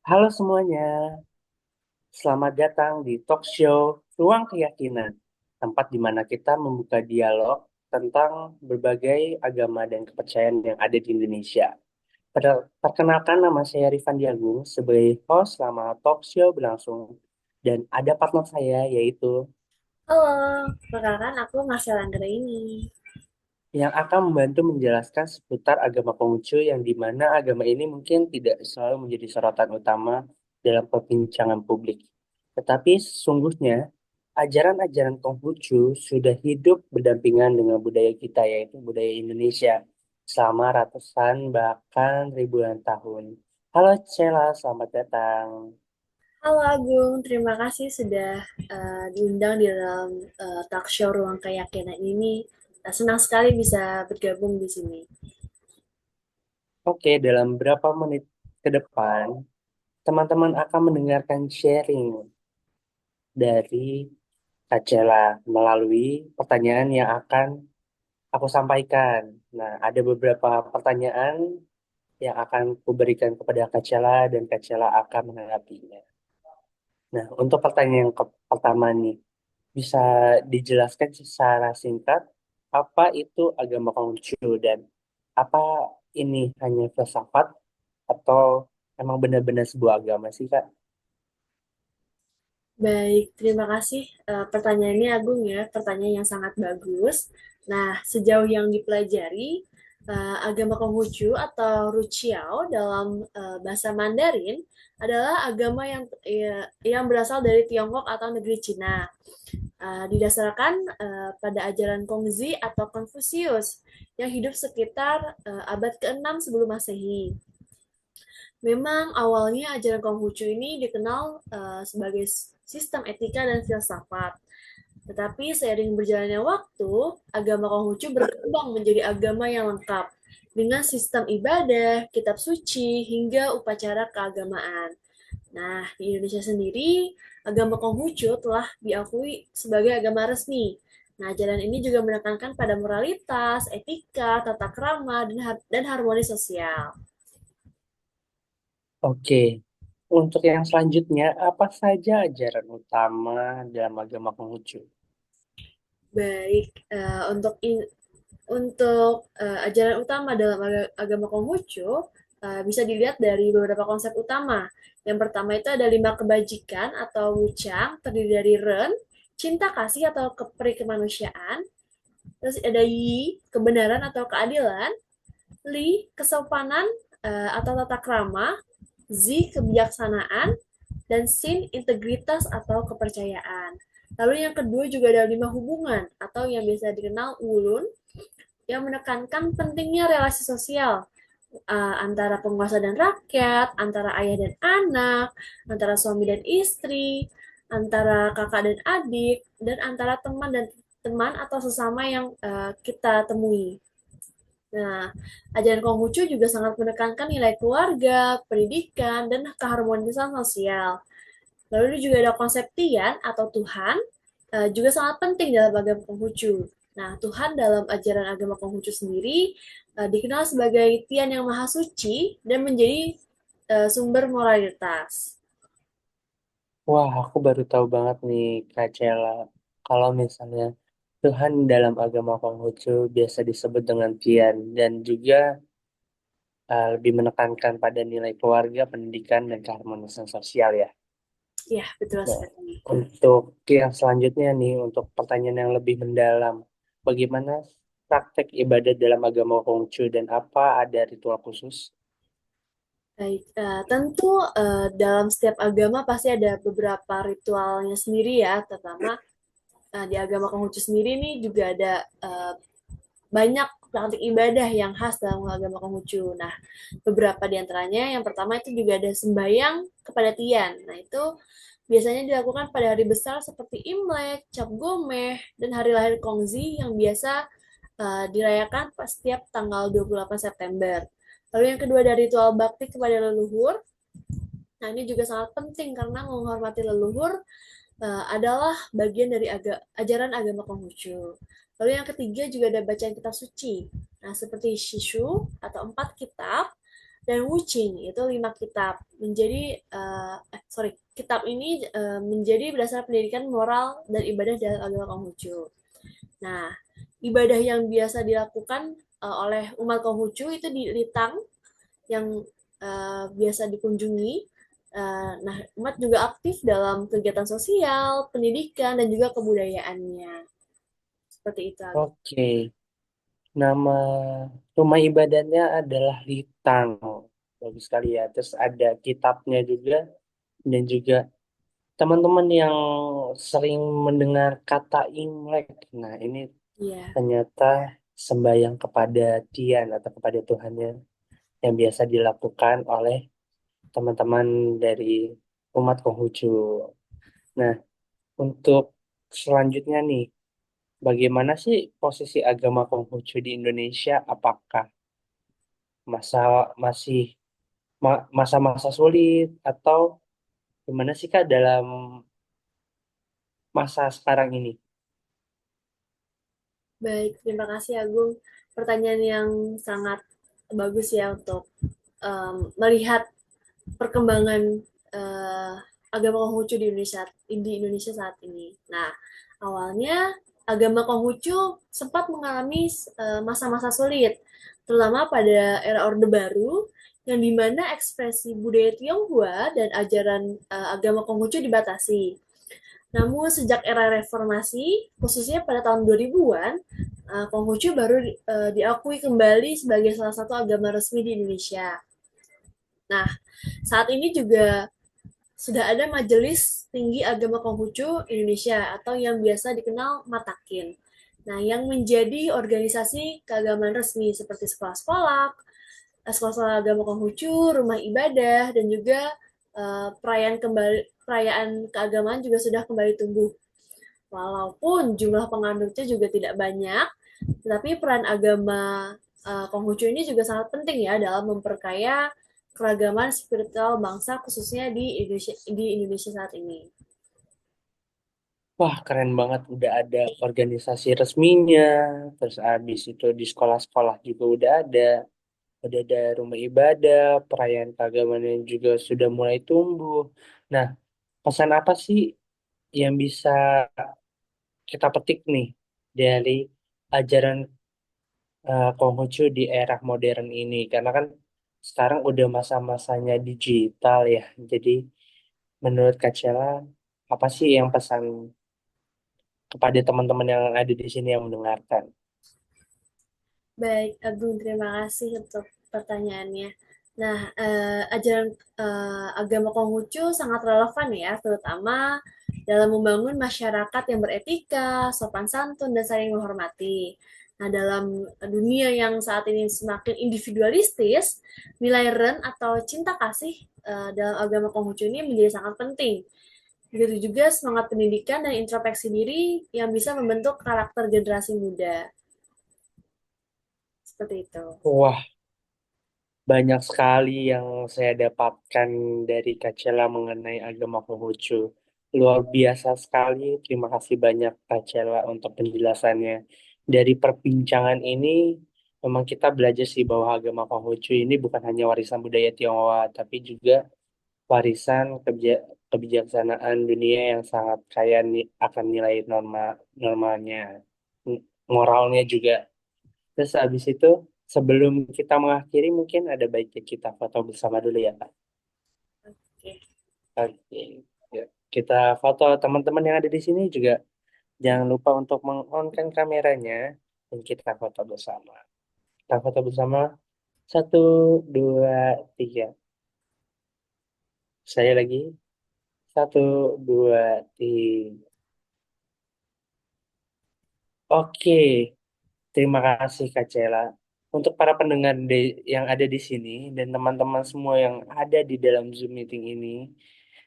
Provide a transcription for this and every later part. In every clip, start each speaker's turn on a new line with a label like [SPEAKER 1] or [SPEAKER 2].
[SPEAKER 1] Halo semuanya, selamat datang di talk show Ruang Keyakinan, tempat di mana kita membuka dialog tentang berbagai agama dan kepercayaan yang ada di Indonesia. Perkenalkan, nama saya Rifan Diagung sebagai host selama talk show berlangsung, dan ada partner saya yaitu
[SPEAKER 2] Halo, perkenalkan aku Marcel Anggraini.
[SPEAKER 1] yang akan membantu menjelaskan seputar agama Konghucu yang di mana agama ini mungkin tidak selalu menjadi sorotan utama dalam perbincangan publik. Tetapi sesungguhnya ajaran-ajaran Konghucu sudah hidup berdampingan dengan budaya kita yaitu budaya Indonesia selama ratusan bahkan ribuan tahun. Halo Cela, selamat datang.
[SPEAKER 2] Halo Agung, terima kasih sudah diundang di dalam talk show Ruang Keyakinan ini. Senang sekali bisa bergabung di sini.
[SPEAKER 1] Oke, dalam berapa menit ke depan, teman-teman akan mendengarkan sharing dari Kacela melalui pertanyaan yang akan aku sampaikan. Nah, ada beberapa pertanyaan yang akan kuberikan kepada Kacela dan Kacela akan menanggapinya. Nah, untuk pertanyaan yang pertama nih, bisa dijelaskan secara singkat apa itu agama Konghucu dan apa ini hanya filsafat atau emang benar-benar sebuah agama sih, Kak?
[SPEAKER 2] Baik, terima kasih pertanyaannya Agung ya, pertanyaan yang sangat bagus. Nah, sejauh yang dipelajari, agama Konghucu atau Ruchiao dalam bahasa Mandarin adalah agama yang berasal dari Tiongkok atau negeri Cina. Didasarkan pada ajaran Kongzi atau Konfusius yang hidup sekitar abad ke-6 sebelum Masehi. Memang awalnya ajaran Konghucu ini dikenal sebagai sistem etika dan filsafat. Tetapi seiring berjalannya waktu, agama Konghucu berkembang menjadi agama yang lengkap dengan sistem ibadah, kitab suci, hingga upacara keagamaan. Nah, di Indonesia sendiri, agama Konghucu telah diakui sebagai agama resmi. Nah, ajaran ini juga menekankan pada moralitas, etika, tata krama, dan harmoni sosial.
[SPEAKER 1] Oke, untuk yang selanjutnya, apa saja ajaran utama dalam agama Konghucu?
[SPEAKER 2] Baik, untuk ajaran utama dalam agama Konghucu bisa dilihat dari beberapa konsep utama. Yang pertama itu ada 5 kebajikan atau wuchang, terdiri dari ren, cinta kasih atau keperikemanusiaan. Terus ada yi, kebenaran atau keadilan. Li, kesopanan atau tata krama. Zi, kebijaksanaan. Dan sin, integritas atau kepercayaan. Lalu yang kedua juga ada 5 hubungan atau yang biasa dikenal ulun yang menekankan pentingnya relasi sosial antara penguasa dan rakyat, antara ayah dan anak, antara suami dan istri, antara kakak dan adik, dan antara teman dan teman atau sesama yang kita temui. Nah, ajaran Konghucu juga sangat menekankan nilai keluarga, pendidikan, dan keharmonisan sosial. Lalu juga ada konsep Tian atau Tuhan, juga sangat penting dalam agama Konghucu. Nah, Tuhan dalam ajaran agama Konghucu sendiri dikenal sebagai Tian yang Maha Suci dan menjadi sumber moralitas.
[SPEAKER 1] Wah, aku baru tahu banget nih, Kak Cela. Kalau misalnya Tuhan dalam agama Konghucu biasa disebut dengan Tian dan juga lebih menekankan pada nilai keluarga, pendidikan, dan keharmonisan sosial ya.
[SPEAKER 2] Ya, betul
[SPEAKER 1] Nah,
[SPEAKER 2] sekali.
[SPEAKER 1] untuk yang selanjutnya nih, untuk pertanyaan yang lebih mendalam, bagaimana praktek ibadah dalam agama Konghucu dan apa ada ritual khusus?
[SPEAKER 2] Baik, tentu dalam setiap agama pasti ada beberapa ritualnya sendiri ya, terutama di agama Konghucu sendiri nih juga ada banyak praktik ibadah yang khas dalam agama Konghucu. Nah, beberapa di antaranya yang pertama itu juga ada sembahyang kepada Tian. Nah, itu biasanya dilakukan pada hari besar seperti Imlek, Cap Gomeh, dan hari lahir Kongzi yang biasa dirayakan pas setiap tanggal 28 September. Lalu yang kedua dari ritual bakti kepada leluhur. Nah, ini juga sangat penting karena menghormati leluhur adalah bagian dari ajaran agama Konghucu. Lalu yang ketiga juga ada bacaan kitab suci. Nah, seperti Shishu atau 4 kitab dan Wuqing itu 5 kitab. Menjadi kitab ini menjadi berdasar pendidikan moral dan ibadah dalam agama Konghucu. Nah, ibadah yang biasa dilakukan oleh umat Konghucu itu di Litang yang biasa dikunjungi. Nah, umat juga aktif dalam kegiatan sosial, pendidikan, dan juga kebudayaannya. Seperti itu, Agung.
[SPEAKER 1] Oke, nama rumah ibadahnya adalah Litang. Bagus sekali ya. Terus ada kitabnya juga dan juga teman-teman yang sering mendengar kata Imlek. Nah, ini
[SPEAKER 2] Iya.
[SPEAKER 1] ternyata sembahyang kepada Tian atau kepada Tuhannya yang biasa dilakukan oleh teman-teman dari umat Konghucu. Nah, untuk selanjutnya nih, bagaimana sih posisi agama Konghucu di Indonesia? Apakah masa masih masa-masa sulit atau gimana sih Kak dalam masa sekarang ini?
[SPEAKER 2] Baik, terima kasih Agung. Pertanyaan yang sangat bagus ya untuk melihat perkembangan eh, agama Konghucu di Indonesia saat ini. Nah, awalnya agama Konghucu sempat mengalami masa-masa sulit, terutama pada era Orde Baru, yang dimana ekspresi budaya Tionghoa dan ajaran agama Konghucu dibatasi. Namun sejak era reformasi, khususnya pada tahun 2000-an, Konghucu baru diakui kembali sebagai salah satu agama resmi di Indonesia. Nah, saat ini juga sudah ada Majelis Tinggi Agama Konghucu Indonesia atau yang biasa dikenal Matakin. Nah, yang menjadi organisasi keagamaan resmi seperti sekolah-sekolah, sekolah-sekolah agama Konghucu, rumah ibadah, dan juga perayaan keagamaan juga sudah kembali tumbuh. Walaupun jumlah penganutnya juga tidak banyak, tetapi peran agama Konghucu ini juga sangat penting ya dalam memperkaya keragaman spiritual bangsa khususnya di Indonesia saat ini.
[SPEAKER 1] Wah, keren banget. Udah ada organisasi resminya. Terus habis itu di sekolah-sekolah juga udah ada rumah ibadah, perayaan keagamaan yang juga sudah mulai tumbuh. Nah, pesan apa sih yang bisa kita petik nih dari ajaran Konghucu di era modern ini? Karena kan sekarang udah masa-masanya digital ya. Jadi menurut Kak Cella, apa sih yang pesan kepada teman-teman yang ada di sini yang mendengarkan?
[SPEAKER 2] Baik, Agung, terima kasih untuk pertanyaannya. Nah, ajaran agama Konghucu sangat relevan ya, terutama dalam membangun masyarakat yang beretika, sopan santun, dan saling menghormati. Nah, dalam dunia yang saat ini semakin individualistis, nilai ren atau cinta kasih dalam agama Konghucu ini menjadi sangat penting. Begitu juga semangat pendidikan dan introspeksi diri yang bisa membentuk karakter generasi muda. Seperti itu.
[SPEAKER 1] Wah, banyak sekali yang saya dapatkan dari Kak Cella mengenai agama Konghucu. Luar biasa sekali. Terima kasih banyak Kak Cella untuk penjelasannya. Dari perbincangan ini, memang kita belajar sih bahwa agama Konghucu ini bukan hanya warisan budaya Tionghoa, tapi juga warisan kebijaksanaan dunia yang sangat kaya akan nilai normalnya, moralnya juga. Terus habis itu, sebelum kita mengakhiri, mungkin ada baiknya kita foto bersama dulu ya, Kak.
[SPEAKER 2] Oke.
[SPEAKER 1] Oke. Ya. Kita foto teman-teman yang ada di sini juga. Jangan lupa untuk meng-on-kan kameranya dan kita foto bersama. Kita foto bersama. Satu, dua, tiga. Saya lagi. Satu, dua, tiga. Oke. Terima kasih Kak Cela. Untuk para pendengar yang ada di sini dan teman-teman semua yang ada di dalam Zoom meeting ini,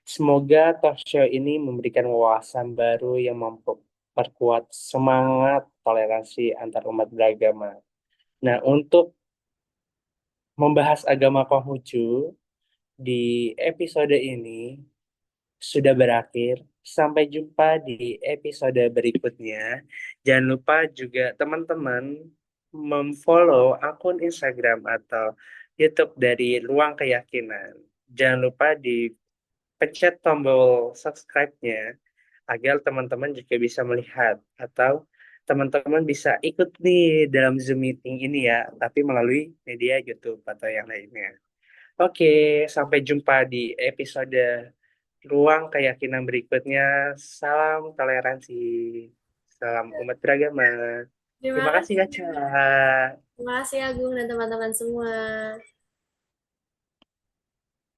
[SPEAKER 1] semoga talk show ini memberikan wawasan baru yang memperkuat semangat toleransi antar umat beragama. Nah, untuk membahas agama Konghucu di episode ini sudah berakhir. Sampai jumpa di episode berikutnya. Jangan lupa juga teman-teman memfollow akun Instagram atau YouTube dari Ruang Keyakinan. Jangan lupa dipencet tombol subscribe-nya agar teman-teman juga bisa melihat atau teman-teman bisa ikut nih dalam Zoom meeting ini ya, tapi melalui media YouTube atau yang lainnya. Oke, sampai jumpa di episode Ruang Keyakinan berikutnya. Salam toleransi. Salam umat beragama.
[SPEAKER 2] Terima
[SPEAKER 1] Terima kasih,
[SPEAKER 2] kasih.
[SPEAKER 1] Kak Cela.
[SPEAKER 2] Terima kasih Agung dan teman-teman semua.